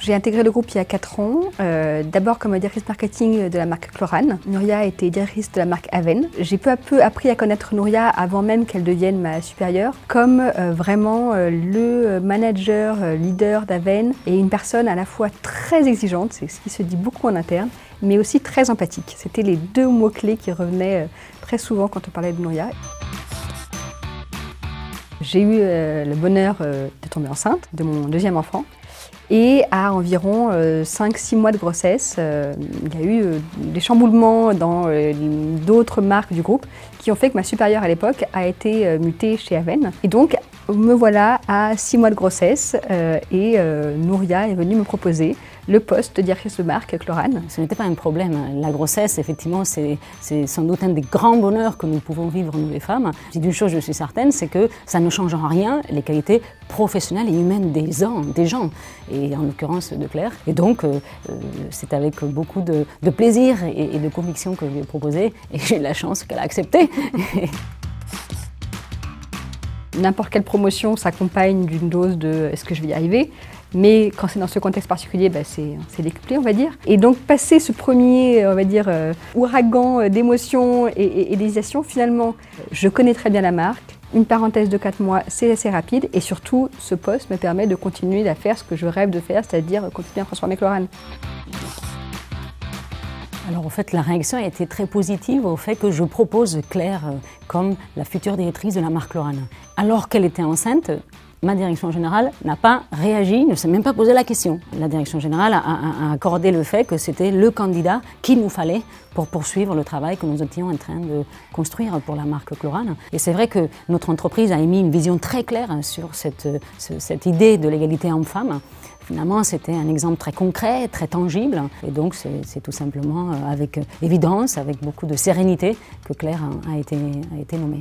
J'ai intégré le groupe il y a 4 ans, d'abord comme directrice marketing de la marque Chlorane. Nouria était directrice de la marque Aven. J'ai peu à peu appris à connaître Nouria avant même qu'elle devienne ma supérieure, comme vraiment le manager, leader d'Aven et une personne à la fois très exigeante, c'est ce qui se dit beaucoup en interne, mais aussi très empathique. C'était les 2 mots-clés qui revenaient très souvent quand on parlait de Nouria. J'ai eu le bonheur de tomber enceinte de mon 2e enfant. Et à environ 5-6 mois de grossesse, il y a eu des chamboulements dans d'autres marques du groupe qui ont fait que ma supérieure à l'époque a été mutée chez Aven. Et donc me voilà à 6 mois de grossesse et Nouria est venue me proposer le poste de directrice de marque Chlorane. Ce n'était pas un problème. La grossesse, effectivement, c'est sans doute un des grands bonheurs que nous pouvons vivre, nous les femmes. D'une chose, je suis certaine, c'est que ça ne change en rien les qualités professionnelles et humaines des gens, et en l'occurrence de Claire. Et donc, c'est avec beaucoup de plaisir et de conviction que je lui ai proposé, et j'ai eu la chance qu'elle a accepté. N'importe quelle promotion s'accompagne d'une dose de « est-ce que je vais y arriver ?» Mais quand c'est dans ce contexte particulier, c'est décuplé, on va dire. Et donc, passer ce premier, on va dire, ouragan d'émotions et d'hésitation, finalement, je connais très bien la marque. Une parenthèse de 4 mois, c'est assez rapide. Et surtout, ce poste me permet de continuer à faire ce que je rêve de faire, c'est-à-dire continuer à transformer Chlorane. Alors en fait, la réaction a été très positive au fait que je propose Claire comme la future directrice de la marque Chlorane. Alors qu'elle était enceinte, ma direction générale n'a pas réagi, ne s'est même pas posé la question. La direction générale a accordé le fait que c'était le candidat qu'il nous fallait pour poursuivre le travail que nous étions en train de construire pour la marque Chlorane. Et c'est vrai que notre entreprise a émis une vision très claire sur cette idée de l'égalité homme-femme. Finalement, c'était un exemple très concret, très tangible. Et donc, c'est tout simplement avec évidence, avec beaucoup de sérénité, que Claire a été nommée.